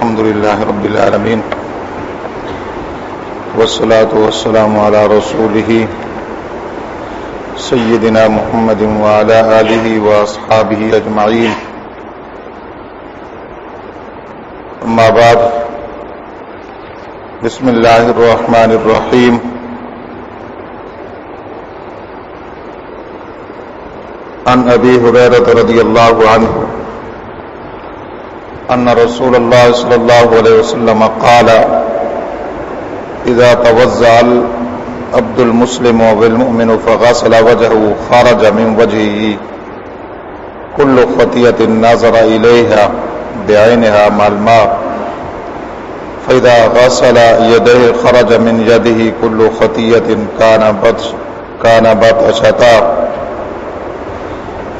الحمد لله رب العالمين والصلاة والسلام على رسوله سيدنا محمد وعلى آله وأصحابه أجمعين. أما بعد، بسم الله الرحمن الرحيم. عن أبي هريرة رضي الله عنه أن رسول الله صلى الله عليه وسلم قال: إذا توضأ العبد المسلم والمؤمن فغسل وجهه خرج من وجهه كل خطيئة نظر إليها بعينها مع الماء، فإذا غسل يديه خرج من يده كل خطيئة كان بطشتا،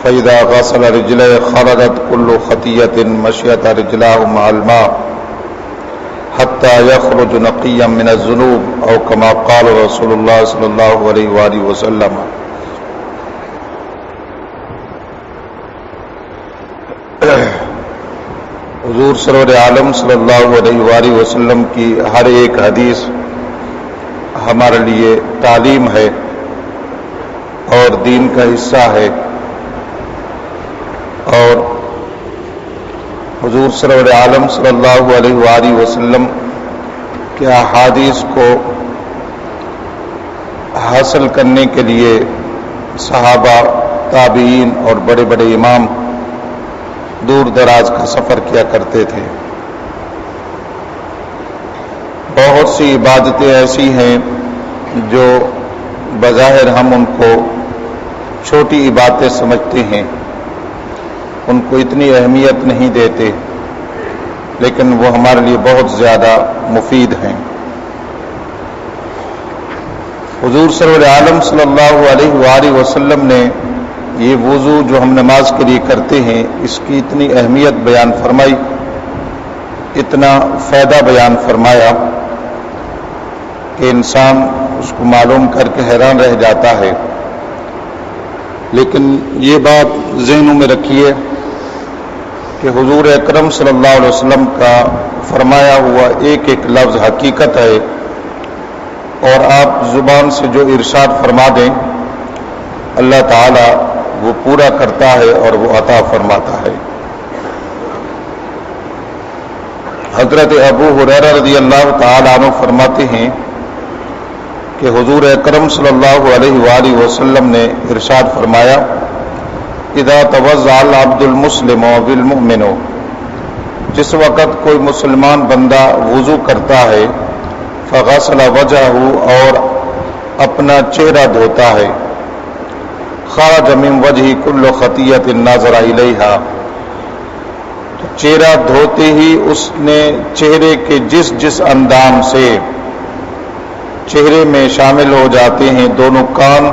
فإذا غسل رجليه خرجت كل خطيئة مشيت رجلاه مع الماء حتى يخرج نقيا من الذنوب، أو كما قال رسول الله صلى الله عليه وآله وسلم. حضور سرور عالم صلی اللہ علیہ وآلہ وسلم کی ہر ایک حدیث ہمارے لیے تعلیم ہے اور دین کا حصہ ہے، اور حضور سرور عالم صلی اللہ علیہ وآلہ وسلم کے احادیث کو حاصل کرنے کے لیے صحابہ، تابعین اور بڑے بڑے امام دور دراز کا سفر کیا کرتے تھے. بہت سی عبادتیں ایسی ہیں جو بظاہر ہم ان کو چھوٹی عبادتیں سمجھتے ہیں، ان کو اتنی اہمیت نہیں دیتے، لیکن وہ ہمارے لیے بہت زیادہ مفید ہیں. حضور سرور عالم صلی اللہ علیہ وآلہ وسلم نے یہ وضو جو ہم نماز کے لیے کرتے ہیں اس کی اتنی اہمیت بیان فرمائی، اتنا فائدہ بیان فرمایا کہ انسان اس کو معلوم کر کے حیران رہ جاتا ہے. لیکن یہ بات ذہنوں میں رکھیے کہ حضور اکرم صلی اللہ علیہ وسلم کا فرمایا ہوا ایک ایک لفظ حقیقت ہے، اور آپ زبان سے جو ارشاد فرما دیں اللہ تعالی وہ پورا کرتا ہے اور وہ عطا فرماتا ہے. حضرت ابو ہریرہ رضی اللہ تعالی عنہ فرماتے ہیں کہ حضور اکرم صلی اللہ علیہ وآلہ وسلم نے ارشاد فرمایا: اذا توضأ العبد المسلم والمؤمن، جس وقت کوئی مسلمان بندہ وضو کرتا ہے، فغسل وجہہ، اور اپنا چہرہ دھوتا ہے، خرج من وجہ کل خطیۃ نظر الیہا، تو چہرہ دھوتے ہی اس نے چہرے کے جس اندام سے چہرے میں شامل ہو جاتے ہیں دونوں کان،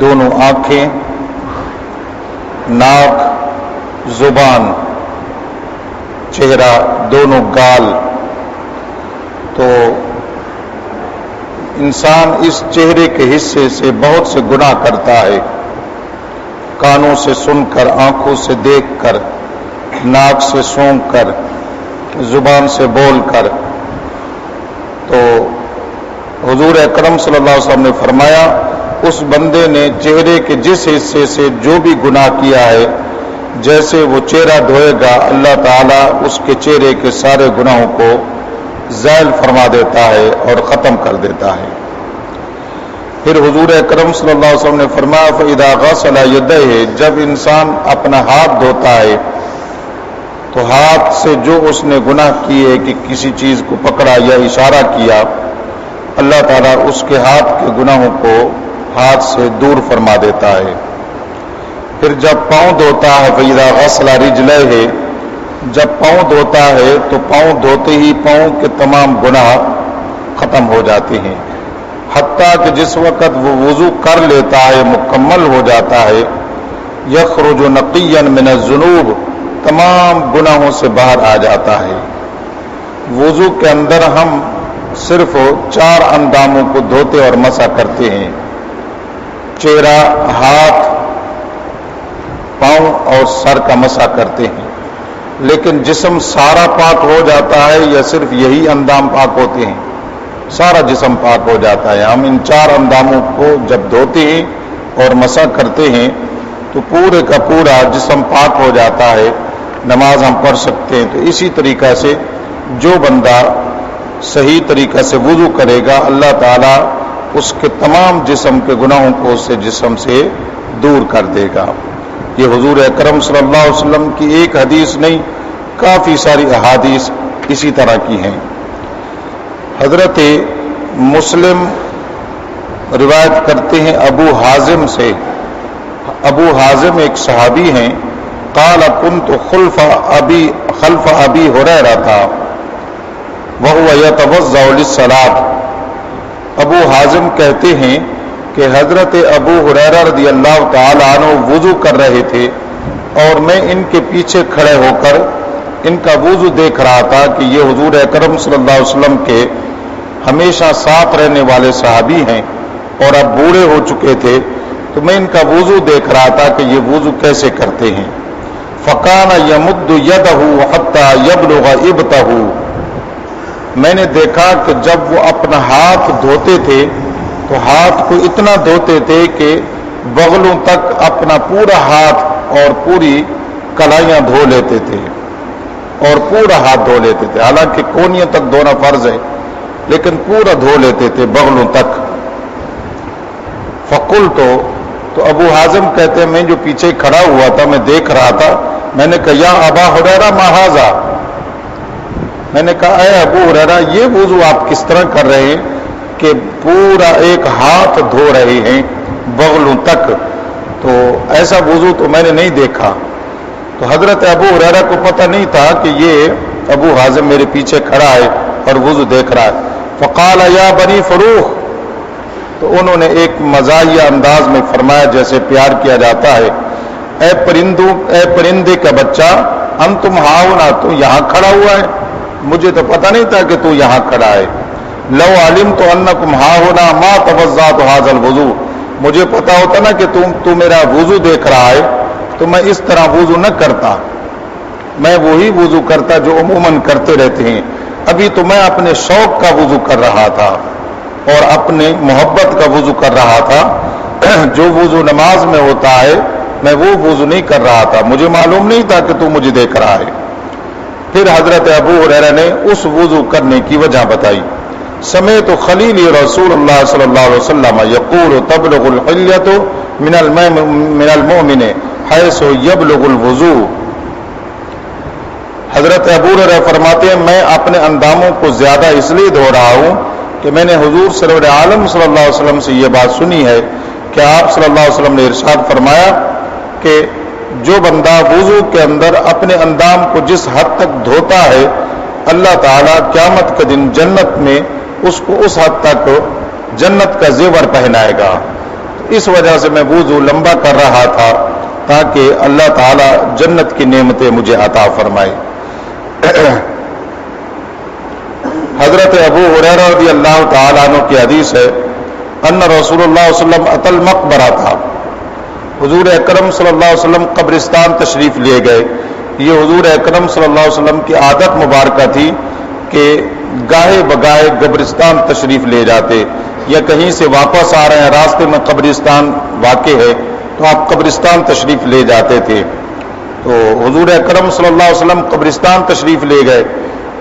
دونوں آنکھیں، ناک، زبان، چہرہ، دونوں گال، تو انسان اس چہرے کے حصے سے بہت سے گناہ کرتا ہے، کانوں سے سن کر، آنکھوں سے دیکھ کر، ناک سے سونگھ کر، زبان سے بول کر. تو حضور اکرم صلی اللہ علیہ وسلم نے فرمایا اس بندے نے چہرے کے جس حصے سے جو بھی گناہ کیا ہے، جیسے وہ چہرہ دھوئے گا اللہ تعالیٰ اس کے چہرے کے سارے گناہوں کو زائل فرما دیتا ہے اور ختم کر دیتا ہے. پھر حضور اکرم صلی اللہ علیہ وسلم نے فرمایا: فَإِذَا غَسَلَ يَدَيْهِ، جب انسان اپنا ہاتھ دھوتا ہے تو ہاتھ سے جو اس نے گناہ کیے کہ کسی چیز کو پکڑا یا اشارہ کیا، اللہ تعالیٰ اس کے ہاتھ کے گناہوں کو ہاتھ سے دور فرما دیتا ہے. پھر جب پاؤں دھوتا ہے، فَإِذَا غَسَلَ رِجْلَيْهِ، جب پاؤں دھوتا ہے تو پاؤں دھوتے ہی پاؤں کے تمام گناہ ختم ہو جاتے ہیں، حتیٰ کہ جس وقت وہ وضو کر لیتا ہے، مکمل ہو جاتا ہے، یخرج نقیا من الذنوب، تمام گناہوں سے باہر آ جاتا ہے. وضو کے اندر ہم صرف 4 انداموں کو دھوتے اور مسح کرتے ہیں: چہرہ، ہاتھ، پاؤں اور سر کا مسح کرتے ہیں. لیکن جسم سارا پاک ہو جاتا ہے یا صرف یہی اندام پاک ہوتے ہیں؟ سارا جسم پاک ہو جاتا ہے. ہم ان 4 انداموں کو جب دھوتے ہیں اور مسح کرتے ہیں تو پورے کا پورا جسم پاک ہو جاتا ہے, نماز ہم پڑھ سکتے ہیں. تو اسی طریقہ سے جو بندہ صحیح طریقہ سے وضو کرے گا, اللہ تعالیٰ اس کے تمام جسم کے گناہوں کو اس سے جسم سے دور کر دے گا. یہ حضور اکرم صلی اللہ علیہ وسلم کی ایک حدیث نہیں, کافی ساری احادیث اسی طرح کی ہیں. حضرت مسلم روایت کرتے ہیں ابو حازم سے. ابو حازم ایک صحابی ہیں. قال كنت خلف ابی ہریرہ وهو يتوضأ للصلاة. ابو حازم کہتے ہیں کہ حضرت ابو ہریرہ رضی اللہ تعالی عنہ وضو کر رہے تھے اور میں ان کے پیچھے کھڑے ہو کر ان کا وضو دیکھ رہا تھا کہ یہ حضور اکرم صلی اللہ علیہ وسلم کے ہمیشہ ساتھ رہنے والے صحابی ہیں اور اب بوڑھے ہو چکے تھے, تو میں ان کا وضو دیکھ رہا تھا کہ یہ وضو کیسے کرتے ہیں. فکان یمد یدہ حتی یبلغ ابطہ. میں نے دیکھا کہ جب وہ اپنا ہاتھ دھوتے تھے تو ہاتھ کو اتنا دھوتے تھے کہ بغلوں تک اپنا پورا ہاتھ اور پوری کلائیاں دھو لیتے تھے اور پورا ہاتھ دھو لیتے تھے. حالانکہ کونیاں تک دھونا فرض ہے لیکن پورا دھو لیتے تھے بغلوں تک. فقلت, تو ابو حازم کہتے ہیں میں جو پیچھے کھڑا ہوا تھا میں دیکھ رہا تھا, میں نے کہا یا ابا ہریرہ ما ھذا. میں نے کہا اے ابو ہریرہ یہ وضو آپ کس طرح کر رہے ہیں کہ پورا ایک ہاتھ دھو رہے ہیں بغلوں تک؟ تو ایسا وضو تو میں نے نہیں دیکھا. تو حضرت ابو ہریرہ کو پتہ نہیں تھا کہ یہ ابو حازم میرے پیچھے کھڑا ہے اور وضو دیکھ رہا ہے. فقال یا بنی فروخ. تو انہوں نے ایک مزاحیہ انداز میں فرمایا جیسے پیار کیا جاتا ہے, اے پرندے کا بچہ, انتم ہاؤنا, تو یہاں کھڑا ہوا ہے, مجھے تو پتہ نہیں تھا کہ تو یہاں کھڑا ہے. لو علمت انکم ہاؤنا ما توضأت ھذا الوضوء. مجھے پتا ہوتا نا کہ تو میرا وضو دیکھ رہا ہے تو میں اس طرح وضو نہ کرتا, میں وہی وضو کرتا جو عموماً کرتے رہتے ہیں. ابھی تو میں اپنے شوق کا وضو کر رہا تھا اور اپنے محبت کا وضو کر رہا تھا. جو وضو نماز میں ہوتا ہے میں وہ وضو نہیں کر رہا تھا, مجھے معلوم نہیں تھا کہ تو مجھے دیکھ رہا ہے. پھر حضرت ابو ہریرہ نے اس وضو کرنے کی وجہ بتائی. سمعت خلیل رسول اللہ صلی اللہ علیہ وسلم یقول تبلغ الحلیۃ من المؤمن حیث یبلغ الوضوء. حضرت ابو ہریرہ فرماتے ہیں میں اپنے انداموں کو زیادہ اس لیے دھو رہا ہوں کہ میں نے حضور سرور عالم صلی اللہ علیہ وسلم سے یہ بات سنی ہے کہ آپ صلی اللہ علیہ وسلم نے ارشاد فرمایا کہ جو بندہ وضو کے اندر اپنے اندام کو جس حد تک دھوتا ہے اللہ تعالیٰ قیامت کے دن جنت میں اس کو اس حد تک جنت کا زیور پہنائے گا. اس وجہ سے میں وضو لمبا کر رہا تھا تاکہ اللہ تعالیٰ جنت کی نعمتیں مجھے عطا فرمائے. حضرت ابو ہریرہ رضی اللہ تعالیٰ عنہ کی حدیث ہے ان رسول اللہ صلی اللہ علیہ وسلم اتى المقبرہ تھا. حضور اکرم صلی اللہ علیہ وسلم قبرستان تشریف لے گئے. یہ حضور اکرم صلی اللہ علیہ وسلم کی عادت مبارکہ تھی کہ گاہے بگاہے قبرستان تشریف لے جاتے, یا کہیں سے واپس آ رہے ہیں راستے میں قبرستان واقع ہے تو آپ قبرستان تشریف لے جاتے تھے. تو حضور اکرم صلی اللہ علیہ وسلم قبرستان تشریف لے گئے,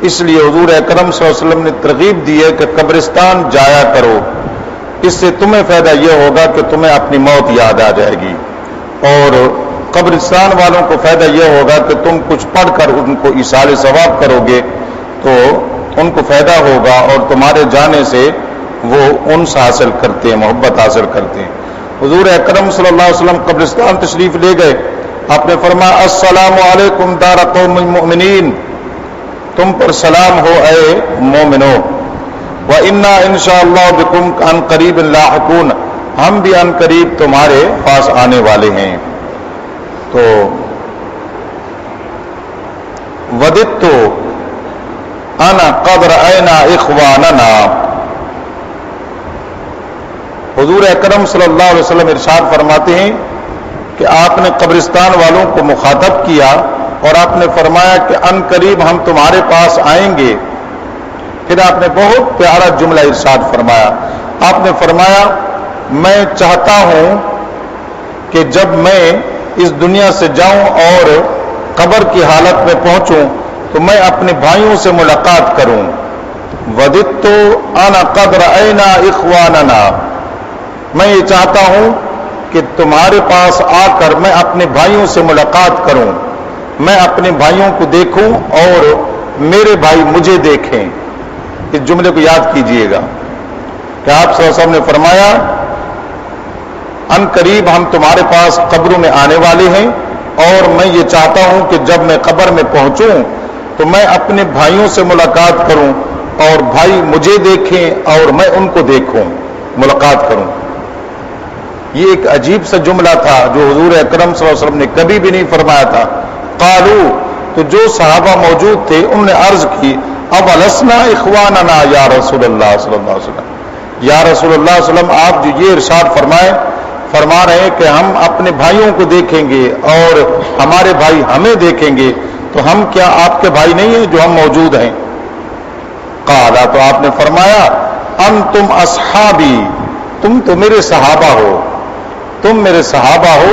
اس لیے حضور اکرم صلی اللہ علیہ وسلم نے ترغیب دی ہے کہ قبرستان جایا کرو, اس سے تمہیں فائدہ یہ ہوگا کہ تمہیں اپنی موت یاد آ جائے گی, اور قبرستان والوں کو فائدہ یہ ہوگا کہ تم کچھ پڑھ کر ان کو ایصال ثواب کرو گے تو ان کو فائدہ ہوگا اور تمہارے جانے سے وہ انس حاصل کرتے ہیں, محبت حاصل کرتے ہیں. حضور اکرم صلی اللہ علیہ وسلم قبرستان تشریف لے گئے. آپ نے فرمایا السلام علیکم دار قوم المؤمنین, تم پر سلام ہو اے مومنو, وَإِنَّا إِنشَاءَ اللَّهُ بِكُمْ عَنْ قَرِيبٍ لَاحِقُونَ, ہم بھی عن قریب تمہارے پاس آنے والے ہیں. تو وَدِدْتُ أَنَا قَدْ رَأَيْنَا إِخْوَانَنَا. حضور اکرم صلی اللہ علیہ وسلم ارشاد فرماتے ہیں کہ آپ نے قبرستان والوں کو مخاطب کیا اور آپ نے فرمایا کہ ان قریب ہم تمہارے پاس آئیں گے. پھر آپ نے بہت پیارا جملہ ارشاد فرمایا. آپ نے فرمایا میں چاہتا ہوں کہ جب میں اس دنیا سے جاؤں اور قبر کی حالت میں پہنچوں تو میں اپنے بھائیوں سے ملاقات کروں. وددت انا قد رأینا اخواننا، میں یہ چاہتا ہوں کہ تمہارے پاس آ کر میں اپنے بھائیوں سے ملاقات کروں، میں اپنے بھائیوں کو دیکھوں اور میرے بھائی مجھے دیکھیں. اس جملے کو یاد کیجئے گا کہ آپ صلی اللہ علیہ وسلم نے فرمایا ان قریب ہم تمہارے پاس قبروں میں آنے والے ہیں اور میں یہ چاہتا ہوں کہ جب میں قبر میں پہنچوں تو میں اپنے بھائیوں سے ملاقات کروں اور بھائی مجھے دیکھیں اور میں ان کو دیکھوں، ملاقات کروں. یہ ایک عجیب سا جملہ تھا جو حضور اکرم صلی اللہ علیہ وسلم نے کبھی بھی نہیں فرمایا تھا. قالو، تو جو صحابہ موجود تھے انہوں نے عرض کی اب لسنا اخواننا یا رسول اللہ صلی اللہ علیہ وسلم. یا رسول اللہ صلی اللہ علیہ وسلم آپ جو یہ ارشاد فرما رہے ہیں کہ ہم اپنے بھائیوں کو دیکھیں گے اور ہمارے بھائی ہمیں دیکھیں گے، تو ہم کیا آپ کے بھائی نہیں ہیں جو ہم موجود ہیں؟ قالا، تو آپ نے فرمایا انتم اصحابی، تم تو میرے صحابہ ہو، تم میرے صحابہ ہو،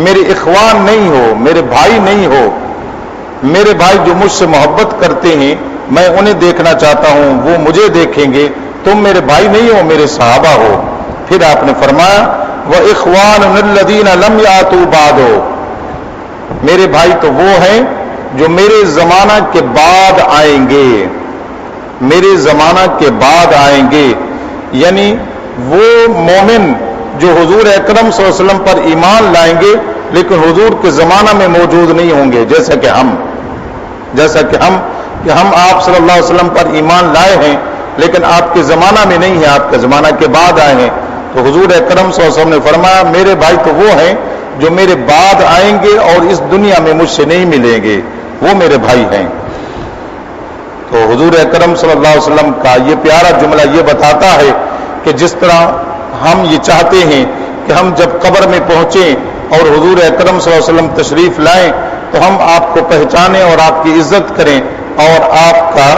میرے اخوان نہیں ہو، میرے بھائی نہیں ہو. میرے بھائی جو مجھ سے محبت کرتے ہیں میں انہیں دیکھنا چاہتا ہوں، وہ مجھے دیکھیں گے. تم میرے بھائی نہیں ہو، میرے صحابہ ہو. پھر آپ نے فرمایا وَإِخْوَانُنَا الَّذِينَ لَمْ يَأْتُوا بَعْدُ، میرے بھائی تو وہ ہیں جو میرے زمانہ کے بعد آئیں گے، میرے زمانہ کے بعد آئیں گے. یعنی وہ مومن جو حضور اکرم صلی اللہ علیہ وسلم پر ایمان لائیں گے لیکن حضور کے زمانہ میں موجود نہیں ہوں گے، جیسا کہ ہم آپ صلی اللہ علیہ وسلم پر ایمان لائے ہیں لیکن آپ کے زمانہ میں نہیں ہے، آپ کے زمانہ کے بعد آئے ہیں. تو حضور اکرم صلی اللہ علیہ وسلم نے فرمایا میرے بھائی تو وہ ہیں جو میرے بعد آئیں گے اور اس دنیا میں مجھ سے نہیں ملیں گے، وہ میرے بھائی ہیں. تو حضور اکرم صلی اللہ علیہ وسلم کا یہ پیارا جملہ یہ بتاتا ہے کہ جس طرح ہم یہ چاہتے ہیں کہ ہم جب قبر میں پہنچیں اور حضور اکرم صلی اللہ علیہ وسلم تشریف لائیں تو ہم آپ کو پہچانیں اور آپ کی عزت کریں اور آپ کا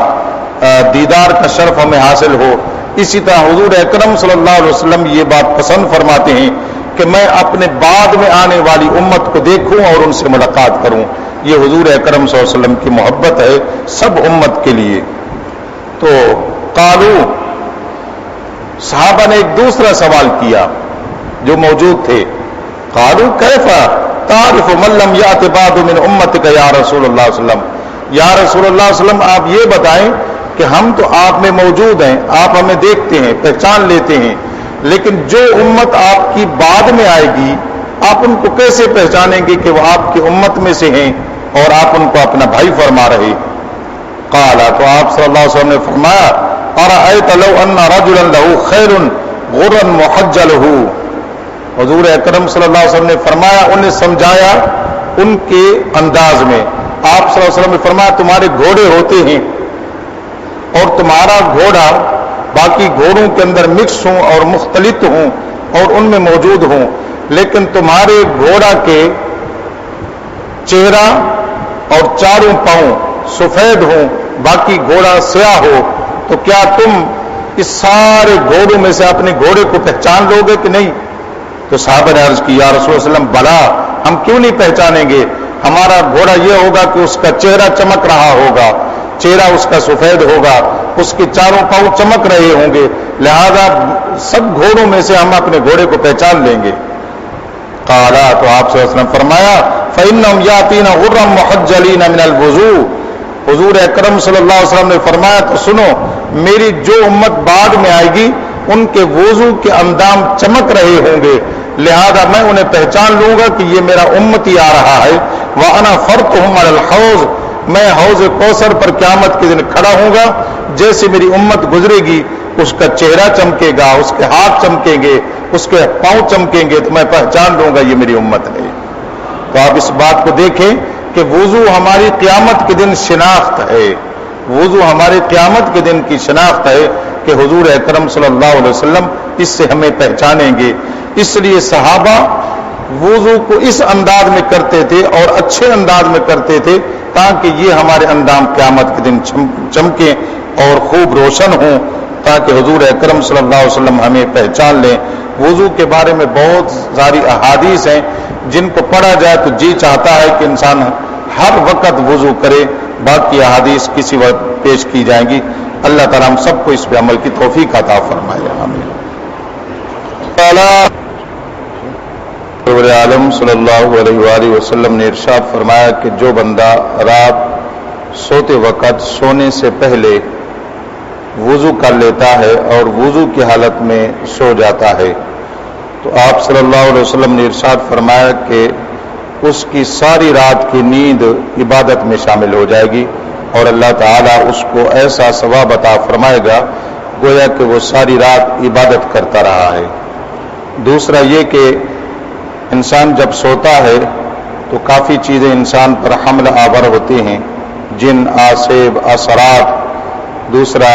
دیدار کا شرف ہمیں حاصل ہو. اسی طرح حضور اکرم صلی اللہ علیہ وسلم یہ بات پسند فرماتے ہیں کہ میں اپنے بعد میں آنے والی امت کو دیکھوں اور ان سے ملاقات کروں. یہ حضور اکرم صلی اللہ علیہ وسلم کی محبت ہے سب امت کے لیے. تو قالو، صحابہ نے ایک دوسرا سوال کیا جو موجود تھے. قالو کیف تعرف من لم یأت بعد من امتک یا رسول اللہ صلی اللہ علیہ وسلم. یا رسول اللہ صلی اللہ علیہ وسلم آپ یہ بتائیں کہ ہم تو آپ میں موجود ہیں، آپ ہمیں دیکھتے ہیں، پہچان لیتے ہیں، لیکن جو امت آپ کی بعد میں آئے گی آپ ان کو کیسے پہچانیں گے کہ وہ آپ کی امت میں سے ہیں اور آپ ان کو اپنا بھائی فرما رہے. قالا، تو آپ صلی اللہ علیہ وسلم نے فرمایا ارأیت لو ان رجلا له خیر غرا محجلہ. حضور اکرم صلی اللہ علیہ وسلم نے فرمایا، انہیں سمجھایا ان کے انداز میں. آپ صلی اللہ علیہ وسلم نے فرمایا تمہارے گھوڑے ہوتے ہیں اور تمہارا گھوڑا باقی گھوڑوں کے اندر مکس ہوں اور مختلط ہوں اور ان میں موجود ہوں، لیکن تمہارے گھوڑا کے چہرہ اور چاروں پاؤں سفید ہوں باقی گھوڑا سیاہ ہو، تو کیا تم اس سارے گھوڑوں میں سے اپنے گھوڑے کو پہچان لو گے کہ نہیں؟ تو صحابہ نے عرض کی یا رسول اللہ صلی اللہ علیہ وسلم بلا، ہم کیوں نہیں پہچانیں گے. ہمارا گھوڑا یہ ہوگا کہ اس کا چہرہ چمک رہا ہوگا، چہرہ اس کا سفید ہوگا، اس کے چاروں پاؤں چمک رہے ہوں گے، لہذا سب گھوڑوں میں سے ہم اپنے گھوڑے کو پہچان لیں گے. قالا، تو آپ صلی اللہ علیہ وسلم فرمایا فإنهم يأتون غرا محجلين من الوضوء. حضور اکرم صلی اللہ علیہ وسلم نے فرمایا تو سنو، میری جو امت بعد میں آئے گی ان کے وضو کے اندام چمک رہے ہوں گے، لہذا میں انہیں پہچان لوں گا کہ یہ میرا امتی آ رہا ہے. وأنا فرطهم على الحوض، میں حوض کوثر پر قیامت کے دن کھڑا ہوں گا. جیسے میری امت گزرے گی اس کا چہرہ چمکے گا، اس کے ہاتھ چمکیں گے، اس کے پاؤں چمکیں گے، تو میں پہچان لوں گا یہ میری امت ہے. تو آپ اس بات کو دیکھیں کہ وضو ہماری قیامت کے دن شناخت ہے، وضو ہمارے قیامت کے دن کی شناخت ہے کہ حضور اکرم صلی اللہ علیہ وسلم اس سے ہمیں پہچانیں گے. اس لیے صحابہ وضو کو اس انداز میں کرتے تھے اور اچھے انداز میں کرتے تھے تاکہ یہ ہمارے اندام قیامت کے دن چمکیں اور خوب روشن ہوں، تاکہ حضور اکرم صلی اللہ علیہ وسلم ہمیں پہچان لیں۔ وضو کے بارے میں بہت ساری احادیث ہیں جن کو پڑھا جائے تو جی چاہتا ہے کہ انسان ہر وقت وضو کرے، باقی احادیث کسی وقت پیش کی جائیں گی۔ اللہ تعالیٰ ہم سب کو اس پہ عمل کی توفیق عطا فرمائے، آمین۔ عالم صلی اللہ علیہ وآلہ وسلم نے ارشاد فرمایا کہ جو بندہ رات سوتے وقت سونے سے پہلے وضو کر لیتا ہے اور وضو کی حالت میں سو جاتا ہے تو آپ صلی اللہ علیہ وسلم نے ارشاد فرمایا کہ اس کی ساری رات کی نیند عبادت میں شامل ہو جائے گی اور اللہ تعالیٰ اس کو ایسا ثواب عطا فرمائے گا گویا کہ وہ ساری رات عبادت کرتا رہا ہے۔ دوسرا یہ کہ انسان جب سوتا ہے تو کافی چیزیں انسان پر حملہ آور ہوتی ہیں، جن، آسیب، اثرات، دوسرا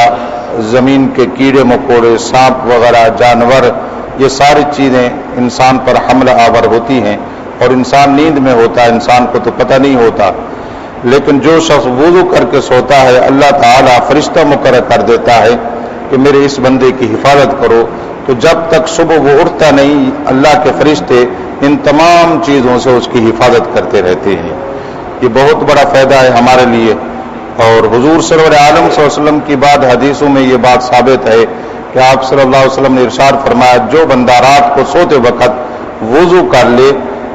زمین کے کیڑے مکوڑے، سانپ وغیرہ، جانور، یہ ساری چیزیں انسان پر حملہ آور ہوتی ہیں اور انسان نیند میں ہوتا ہے، انسان کو تو پتہ نہیں ہوتا۔ لیکن جو شخص وضو کر کے سوتا ہے اللہ تعالیٰ فرشتہ مقرر کر دیتا ہے کہ میرے اس بندے کی حفاظت کرو، تو جب تک صبح وہ اٹھتا نہیں اللہ کے فرشتے ان تمام چیزوں سے اس کی حفاظت کرتے رہتے ہیں۔ یہ بہت بڑا فائدہ ہے ہمارے لیے، اور حضور صلی اللہ علیہ وسلم کی بعد حدیثوں میں یہ بات ثابت ہے کہ آپ صلی اللہ علیہ وسلم نے ارشاد فرمایا جو بندہ رات کو سوتے وقت وضو کر لے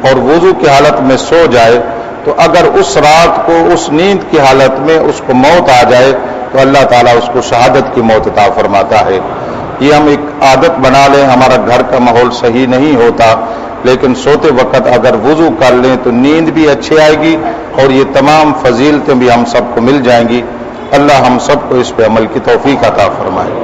اور وضو کی حالت میں سو جائے تو اگر اس رات کو اس نیند کی حالت میں اس کو موت آ جائے تو اللہ تعالیٰ اس کو شہادت کی موت عطا فرماتا ہے۔ یہ ہم ایک عادت بنا لیں، ہمارا گھر کا ماحول صحیح نہیں ہوتا لیکن سوتے وقت اگر وضو کر لیں تو نیند بھی اچھی آئے گی اور یہ تمام فضیلتیں بھی ہم سب کو مل جائیں گی۔ اللہ ہم سب کو اس پہ عمل کی توفیق عطا فرمائے۔